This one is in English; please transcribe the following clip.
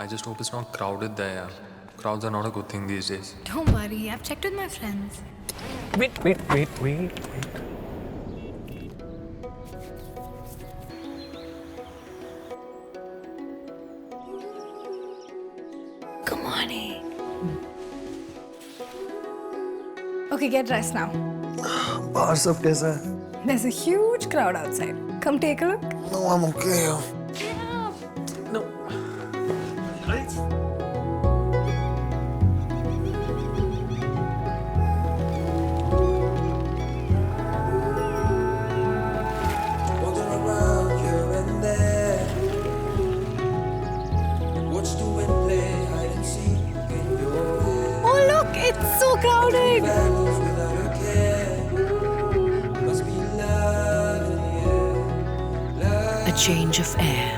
I just hope it's not crowded there. Crowds are not a good thing these days. Don't worry, I've checked with my friends. Wait. Come on, eh? Okay, get dressed now. बाहर सब कैसा है? There's a huge crowd outside. Come take a look. No, I'm okay. No. Walking around here and there. Watch the wind play hide and seek in your head. Oh, look, it's so crowded. Battles without a care. Must be love in the air. A change of air.